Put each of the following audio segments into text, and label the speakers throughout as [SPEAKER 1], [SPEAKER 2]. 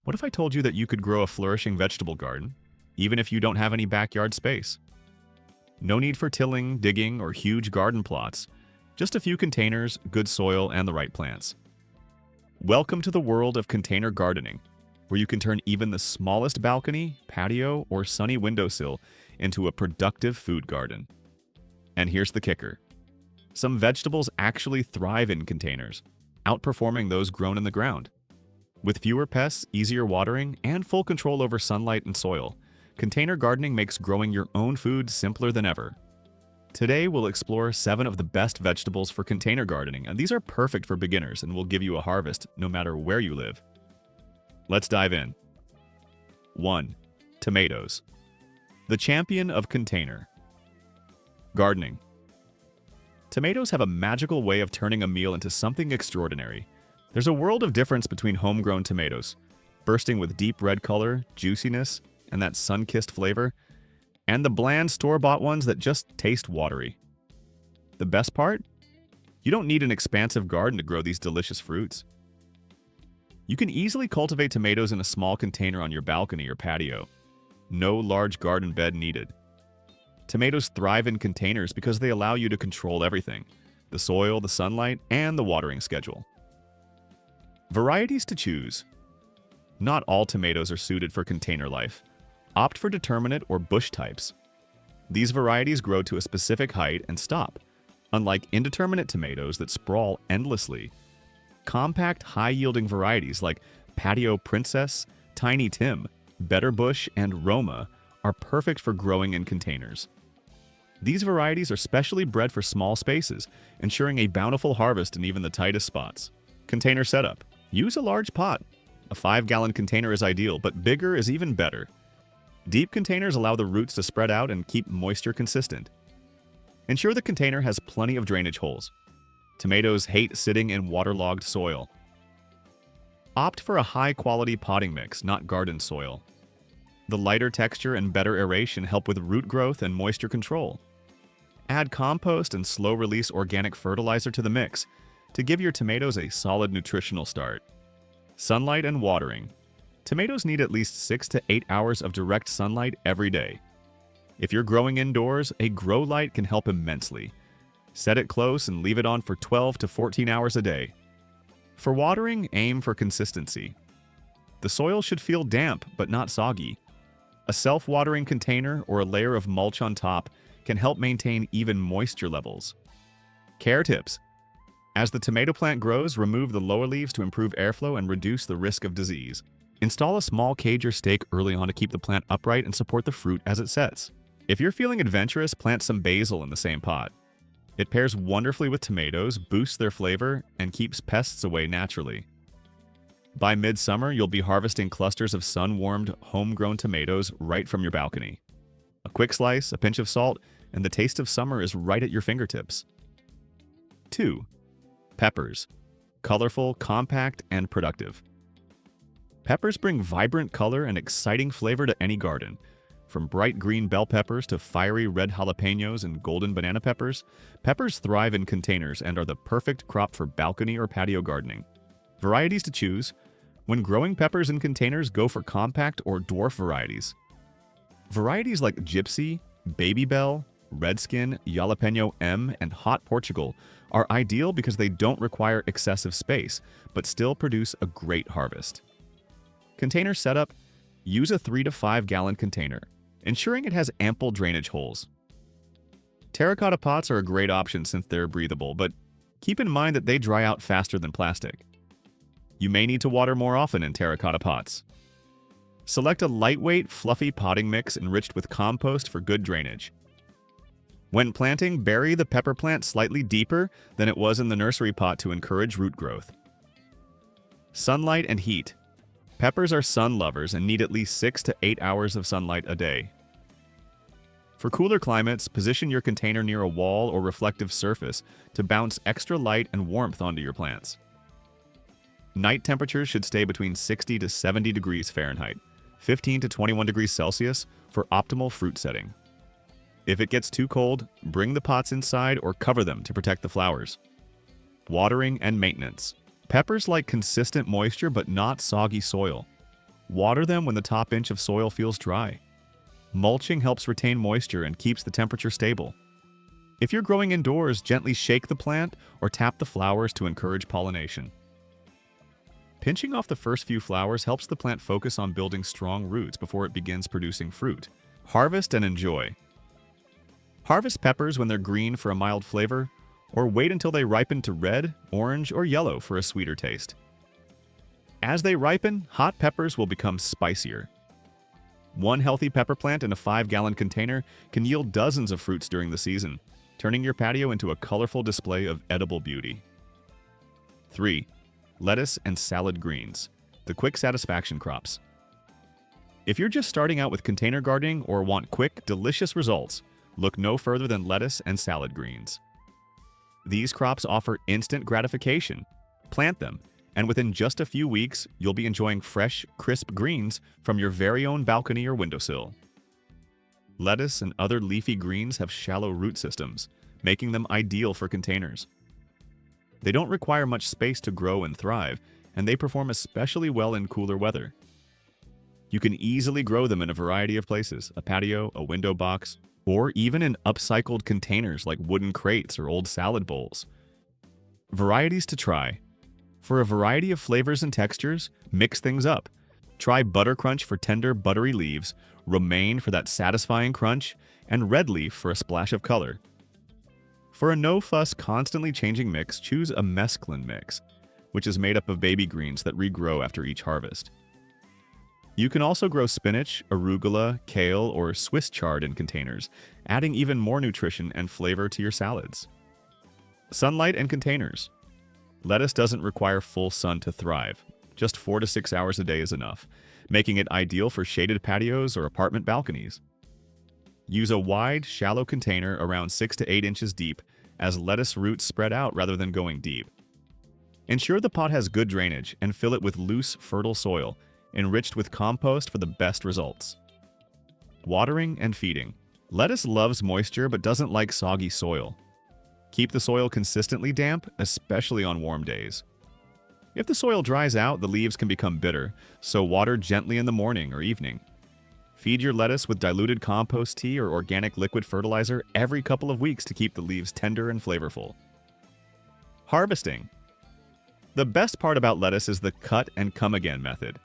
[SPEAKER 1] What if I told you that you could grow a flourishing vegetable garden, even if you don't have any backyard space? No need for tilling, digging, or huge garden plots. Just a few containers, good soil, and the right plants. Welcome to the world of container gardening, where you can turn even the smallest balcony, patio, or sunny windowsill into a productive food garden. And here's the kicker. Some vegetables actually thrive in containers, outperforming those grown in the ground. With fewer pests, easier watering, and full control over sunlight and soil, container gardening makes growing your own food simpler than ever. Today, we'll explore 7 of the best vegetables for container gardening, and these are perfect for beginners and will give you a harvest no matter where you live. Let's dive in. 1. Tomatoes. The champion of container gardening. Tomatoes have a magical way of turning a meal into something extraordinary. There's a world of difference between homegrown tomatoes, bursting with deep red color, juiciness, and that sun-kissed flavor, and the bland store-bought ones that just taste watery. The best part? You don't need an expansive garden to grow these delicious fruits. You can easily cultivate tomatoes in a small container on your balcony or patio. No large garden bed needed. Tomatoes thrive in containers because they allow you to control everything: the soil, the sunlight, and the watering schedule. Varieties to choose. Not all tomatoes are suited for container life. Opt for determinate or bush types. These varieties grow to a specific height and stop, unlike indeterminate tomatoes that sprawl endlessly. Compact, high-yielding varieties like Patio Princess, Tiny Tim, Better Bush, and Roma are perfect for growing in containers. These varieties are specially bred for small spaces, ensuring a bountiful harvest in even the tightest spots. Container setup. Use a large pot. A 5-gallon container is ideal, but bigger is even better. Deep containers allow the roots to spread out and keep moisture consistent. Ensure the container has plenty of drainage holes. Tomatoes hate sitting in waterlogged soil. Opt for a high-quality potting mix, not garden soil. The lighter texture and better aeration help with root growth and moisture control. Add compost and slow-release organic fertilizer to the mix to give your tomatoes a solid nutritional start. Sunlight and watering. Tomatoes need at least 6 to 8 hours of direct sunlight every day. If you're growing indoors, a grow light can help immensely. Set it close and leave it on for 12 to 14 hours a day. For watering, aim for consistency. The soil should feel damp but not soggy. A self-watering container or a layer of mulch on top can help maintain even moisture levels. Care tips. As the tomato plant grows, remove the lower leaves to improve airflow and reduce the risk of disease. Install a small cage or stake early on to keep the plant upright and support the fruit as it sets. If you're feeling adventurous, plant some basil in the same pot. It pairs wonderfully with tomatoes, boosts their flavor, and keeps pests away naturally. By midsummer, you'll be harvesting clusters of sun-warmed, homegrown tomatoes right from your balcony. A quick slice, a pinch of salt, and the taste of summer is right at your fingertips. 2. Peppers. Colorful, compact, and productive. Peppers bring vibrant color and exciting flavor to any garden. From bright green bell peppers to fiery red jalapenos and golden banana peppers, peppers thrive in containers and are the perfect crop for balcony or patio gardening. Varieties to choose. When growing peppers in containers, go for compact or dwarf varieties. Varieties like Gypsy, Baby Bell, Redskin, Jalapeno M, and Hot Portugal are ideal because they don't require excessive space, but still produce a great harvest. Container setup. Use a 3 to 5 gallon container, ensuring it has ample drainage holes. Terracotta pots are a great option since they're breathable, but keep in mind that they dry out faster than plastic. You may need to water more often in terracotta pots. Select a lightweight, fluffy potting mix enriched with compost for good drainage. When planting, bury the pepper plant slightly deeper than it was in the nursery pot to encourage root growth. Sunlight and heat. Peppers are sun lovers and need at least 6 to 8 hours of sunlight a day. For cooler climates, position your container near a wall or reflective surface to bounce extra light and warmth onto your plants. Night temperatures should stay between 60 to 70 degrees Fahrenheit, 15 to 21 degrees Celsius for optimal fruit setting. If it gets too cold, bring the pots inside or cover them to protect the flowers. Watering and maintenance. Peppers like consistent moisture but not soggy soil. Water them when the top inch of soil feels dry. Mulching helps retain moisture and keeps the temperature stable. If you're growing indoors, gently shake the plant or tap the flowers to encourage pollination. Pinching off the first few flowers helps the plant focus on building strong roots before it begins producing fruit. Harvest and enjoy. Harvest peppers when they're green for a mild flavor, or wait until they ripen to red, orange, or yellow for a sweeter taste. As they ripen, hot peppers will become spicier. One healthy pepper plant in a 5-gallon container can yield dozens of fruits during the season, turning your patio into a colorful display of edible beauty. 3. Lettuce and salad greens, the quick satisfaction crops. If you're just starting out with container gardening or want quick, delicious results, look no further than lettuce and salad greens. These crops offer instant gratification. Plant them, and within just a few weeks, you'll be enjoying fresh, crisp greens from your very own balcony or windowsill. Lettuce and other leafy greens have shallow root systems, making them ideal for containers. They don't require much space to grow and thrive, and they perform especially well in cooler weather. You can easily grow them in a variety of places: a patio, a window box, or even in upcycled containers like wooden crates or old salad bowls. Varieties to try. For a variety of flavors and textures, mix things up. Try Butter Crunch for tender, buttery leaves, Romaine for that satisfying crunch, and Red Leaf for a splash of color. For a no-fuss, constantly changing mix, choose a mesclun mix, which is made up of baby greens that regrow after each harvest. You can also grow spinach, arugula, kale, or Swiss chard in containers, adding even more nutrition and flavor to your salads. Sunlight and containers. Lettuce doesn't require full sun to thrive. Just 4 to 6 hours a day is enough, making it ideal for shaded patios or apartment balconies. Use a wide, shallow container around 6 to 8 inches deep, as lettuce roots spread out rather than going deep. Ensure the pot has good drainage and fill it with loose, fertile soil, enriched with compost for the best results. Watering and feeding. Lettuce loves moisture but doesn't like soggy soil. Keep the soil consistently damp, especially on warm days. If the soil dries out, the leaves can become bitter, so water gently in the morning or evening. Feed your lettuce with diluted compost tea or organic liquid fertilizer every couple of weeks to keep the leaves tender and flavorful. Harvesting. The best part about lettuce is the cut and come again method.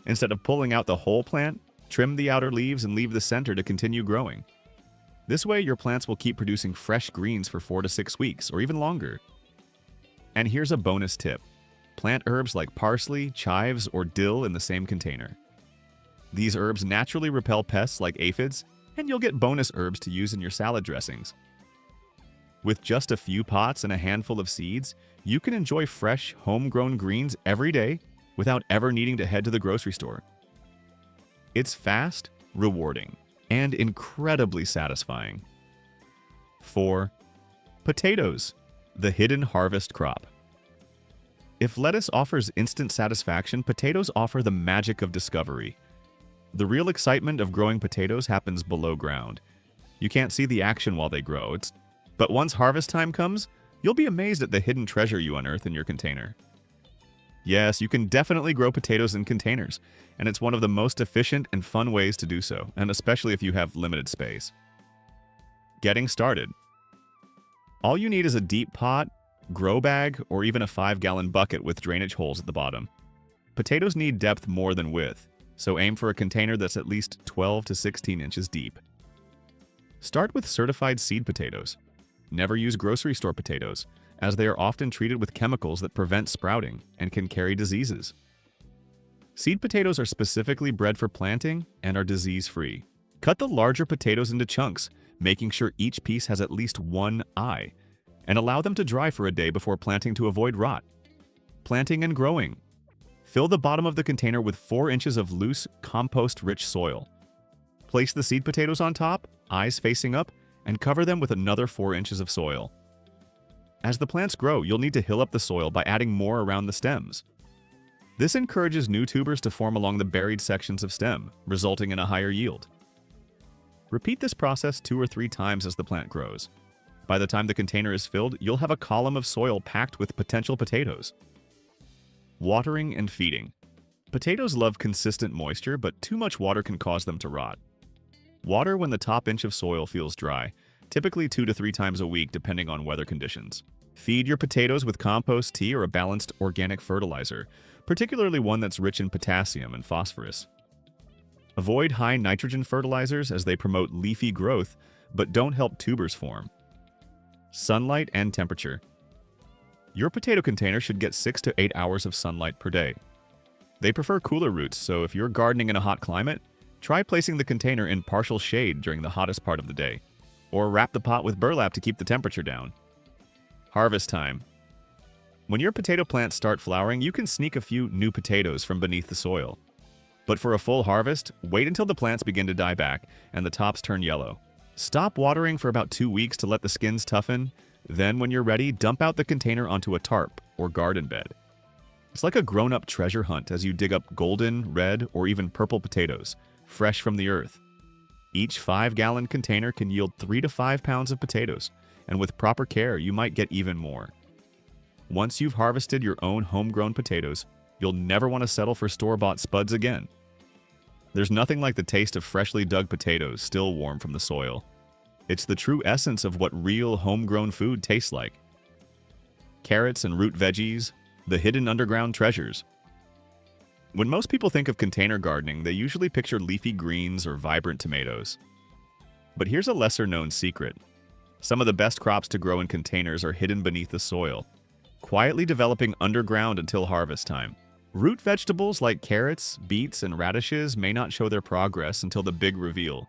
[SPEAKER 1] Instead of pulling out the whole plant, trim the outer leaves and leave the center to continue growing. This way, your plants will keep producing fresh greens for 4 to 6 weeks, or even longer. And here's a bonus tip. Plant herbs like parsley, chives, or dill in the same container. These herbs naturally repel pests like aphids, and you'll get bonus herbs to use in your salad dressings. With just a few pots and a handful of seeds, you can enjoy fresh, homegrown greens every day without ever needing to head to the grocery store. It's fast, rewarding, and incredibly satisfying. 4. Potatoes, the hidden harvest crop. If lettuce offers instant satisfaction, potatoes offer the magic of discovery. The real excitement of growing potatoes happens below ground. You can't see the action while they grow, but once harvest time comes, you'll be amazed at the hidden treasure you unearth in your container. Yes, you can definitely grow potatoes in containers, and it's one of the most efficient and fun ways to do so, and especially if you have limited space. Getting started. All you need is a deep pot, grow bag, or even a 5-gallon bucket with drainage holes at the bottom. Potatoes need depth more than width, so aim for a container that's at least 12 to 16 inches deep. Start with certified seed potatoes. Never use grocery store potatoes, as they are often treated with chemicals that prevent sprouting and can carry diseases. Seed potatoes are specifically bred for planting and are disease-free. Cut the larger potatoes into chunks, making sure each piece has at least one eye, and allow them to dry for a day before planting to avoid rot. Planting and growing. Fill the bottom of the container with 4 inches of loose, compost-rich soil. Place the seed potatoes on top, eyes facing up, and cover them with another 4 inches of soil. As the plants grow, you'll need to hill up the soil by adding more around the stems. This encourages new tubers to form along the buried sections of stem, resulting in a higher yield. Repeat this process 2 or 3 times as the plant grows. By the time the container is filled, you'll have a column of soil packed with potential potatoes. Watering and feeding. Potatoes love consistent moisture, but too much water can cause them to rot. Water when the top inch of soil feels dry, typically 2 to 3 times a week depending on weather conditions. Feed your potatoes with compost tea or a balanced organic fertilizer, particularly one that's rich in potassium and phosphorus. Avoid high nitrogen fertilizers as they promote leafy growth but don't help tubers form. Sunlight and temperature. Your potato container should get 6 to 8 hours of sunlight per day. They prefer cooler roots, so if you're gardening in a hot climate, try placing the container in partial shade during the hottest part of the day, or wrap the pot with burlap to keep the temperature down. Harvest time. When your potato plants start flowering, you can sneak a few new potatoes from beneath the soil. But for a full harvest, wait until the plants begin to die back and the tops turn yellow. Stop watering for about 2 weeks to let the skins toughen. Then, when you're ready, dump out the container onto a tarp or garden bed. It's like a grown-up treasure hunt as you dig up golden, red, or even purple potatoes, fresh from the earth. Each 5-gallon container can yield 3 to 5 pounds of potatoes, and with proper care, you might get even more. Once you've harvested your own homegrown potatoes, you'll never want to settle for store-bought spuds again. There's nothing like the taste of freshly dug potatoes still warm from the soil. It's the true essence of what real homegrown food tastes like. Carrots and root veggies, the hidden underground treasures. When most people think of container gardening, they usually picture leafy greens or vibrant tomatoes. But here's a lesser-known secret. Some of the best crops to grow in containers are hidden beneath the soil, quietly developing underground until harvest time. Root vegetables like carrots, beets, and radishes may not show their progress until the big reveal.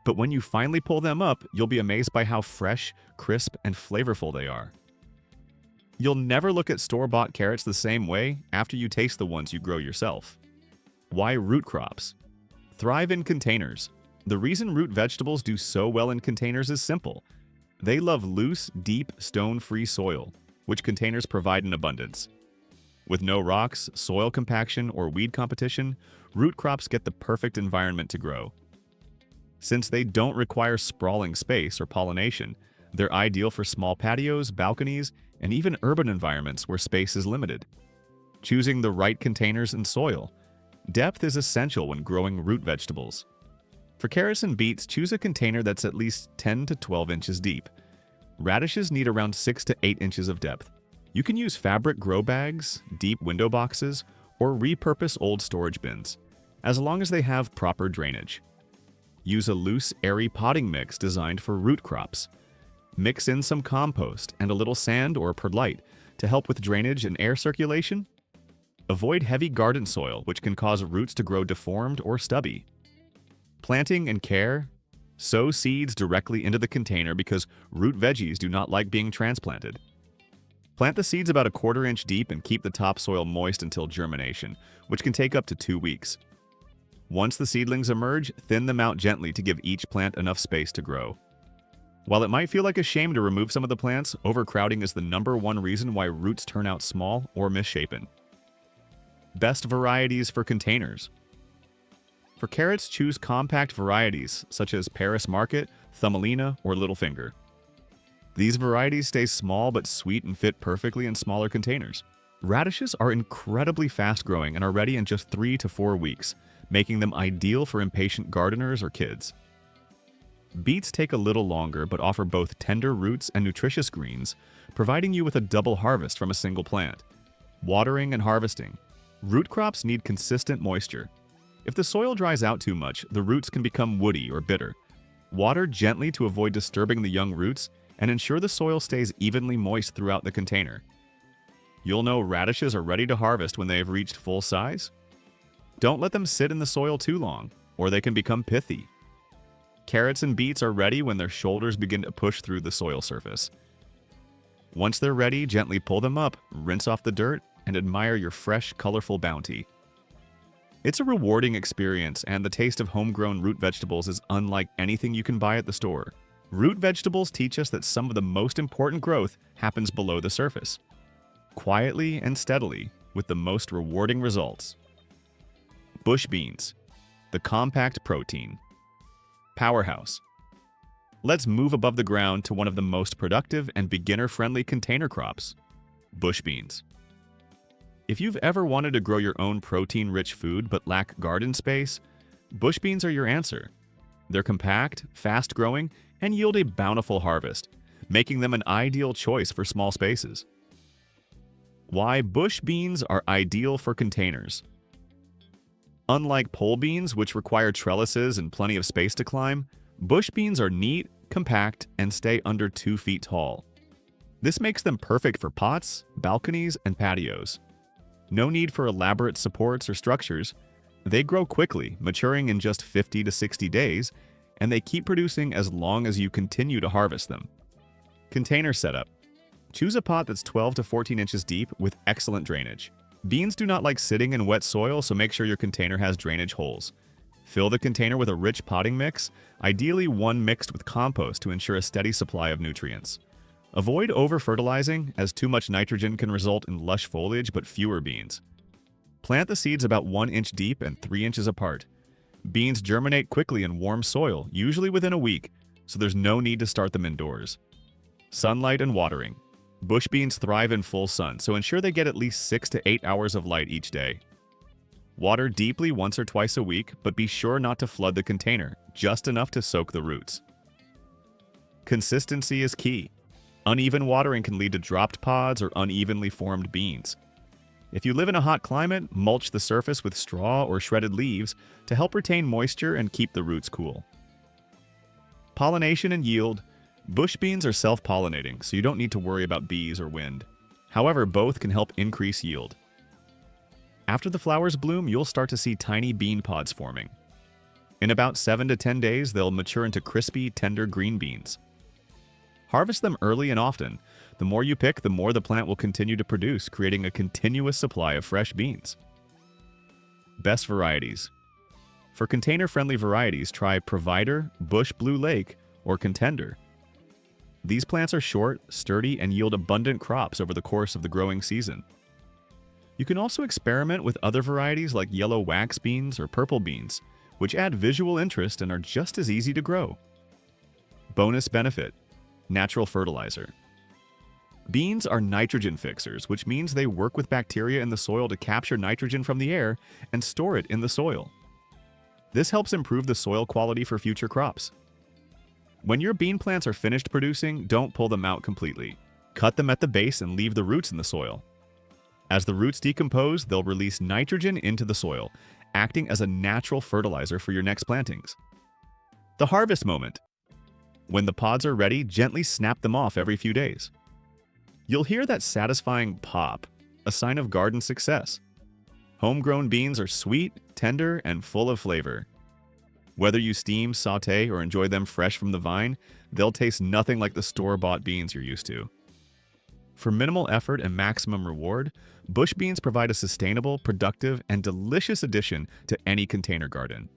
[SPEAKER 1] But when you finally pull them up, you'll be amazed by how fresh, crisp, and flavorful they are. You'll never look at store-bought carrots the same way after you taste the ones you grow yourself. Why root crops? Thrive in containers. The reason root vegetables do so well in containers is simple. They love loose, deep, stone-free soil, which containers provide in abundance. With no rocks, soil compaction, or weed competition, root crops get the perfect environment to grow. Since they don't require sprawling space or pollination, they're ideal for small patios, balconies, and even urban environments where space is limited. Choosing the right containers and soil. Depth is essential when growing root vegetables. For carrots and beets, choose a container that's at least 10 to 12 inches deep. Radishes need around 6 to 8 inches of depth. You can use fabric grow bags, deep window boxes, or repurpose old storage bins, as long as they have proper drainage. Use a loose, airy potting mix designed for root crops. Mix in some compost and a little sand or perlite to help with drainage and air circulation. Avoid heavy garden soil, which can cause roots to grow deformed or stubby. Planting and care. Sow seeds directly into the container because root veggies do not like being transplanted. Plant the seeds about 1/4 inch deep and keep the topsoil moist until germination, which can take up to 2 weeks. Once the seedlings emerge, thin them out gently to give each plant enough space to grow. While it might feel like a shame to remove some of the plants, overcrowding is the #1 reason why roots turn out small or misshapen. Best varieties for containers. For carrots, choose compact varieties such as Paris Market, Thumbelina, or Littlefinger. These varieties stay small but sweet and fit perfectly in smaller containers. Radishes are incredibly fast-growing and are ready in just 3 to 4 weeks, making them ideal for impatient gardeners or kids. Beets take a little longer but offer both tender roots and nutritious greens, providing you with a double harvest from a single plant. Watering and harvesting. Root crops need consistent moisture. If the soil dries out too much, the roots can become woody or bitter. Water gently to avoid disturbing the young roots and ensure the soil stays evenly moist throughout the container. You'll know radishes are ready to harvest when they have reached full size. Don't let them sit in the soil too long, or they can become pithy. Carrots and beets are ready when their shoulders begin to push through the soil surface. Once they're ready, gently pull them up, rinse off the dirt, and admire your fresh, colorful bounty. It's a rewarding experience, and the taste of homegrown root vegetables is unlike anything you can buy at the store. Root vegetables teach us that some of the most important growth happens below the surface, quietly and steadily, with the most rewarding results. Bush beans, the compact protein. Powerhouse. Let's move above the ground to one of the most productive and beginner-friendly container crops, bush beans. If you've ever wanted to grow your own protein-rich food but lack garden space, bush beans are your answer. They're compact, fast-growing, and yield a bountiful harvest, making them an ideal choice for small spaces. Why bush beans are ideal for containers. Unlike pole beans, which require trellises and plenty of space to climb, bush beans are neat, compact, and stay under 2 feet tall. This makes them perfect for pots, balconies, and patios. No need for elaborate supports or structures. They grow quickly, maturing in just 50 to 60 days, and they keep producing as long as you continue to harvest them. Container setup. Choose a pot that's 12 to 14 inches deep with excellent drainage. Beans do not like sitting in wet soil, so make sure your container has drainage holes. Fill the container with a rich potting mix, ideally one mixed with compost to ensure a steady supply of nutrients. Avoid over-fertilizing, as too much nitrogen can result in lush foliage but fewer beans. Plant the seeds about 1 inch deep and 3 inches apart. Beans germinate quickly in warm soil, usually within a week, so there's no need to start them indoors. Sunlight and watering. Bush beans thrive in full sun, so ensure they get at least 6 to 8 hours of light each day. Water deeply once or twice a week, but be sure not to flood the container, just enough to soak the roots. Consistency is key. Uneven watering can lead to dropped pods or unevenly formed beans. If you live in a hot climate, mulch the surface with straw or shredded leaves to help retain moisture and keep the roots cool. Pollination and yield. Bush beans are self-pollinating, so you don't need to worry about bees or wind. However, both can help increase yield. After the flowers bloom, you'll start to see tiny bean pods forming. In about 7 to 10 days, they'll mature into crispy, tender green beans. Harvest them early and often. The more you pick, the more the plant will continue to produce, creating a continuous supply of fresh beans. Best varieties. For container-friendly varieties, try Provider, Bush Blue Lake, or Contender. These plants are short, sturdy, and yield abundant crops over the course of the growing season. You can also experiment with other varieties like yellow wax beans or purple beans, which add visual interest and are just as easy to grow. Bonus benefit: natural fertilizer. Beans are nitrogen fixers, which means they work with bacteria in the soil to capture nitrogen from the air and store it in the soil. This helps improve the soil quality for future crops. When your bean plants are finished producing, don't pull them out completely. Cut them at the base and leave the roots in the soil. As the roots decompose, they'll release nitrogen into the soil, acting as a natural fertilizer for your next plantings. The harvest moment. When the pods are ready, gently snap them off every few days. You'll hear that satisfying pop, a sign of garden success. Homegrown beans are sweet, tender, and full of flavor. Whether you steam, sauté, or enjoy them fresh from the vine, they'll taste nothing like the store-bought beans you're used to. For minimal effort and maximum reward, bush beans provide a sustainable, productive, and delicious addition to any container garden.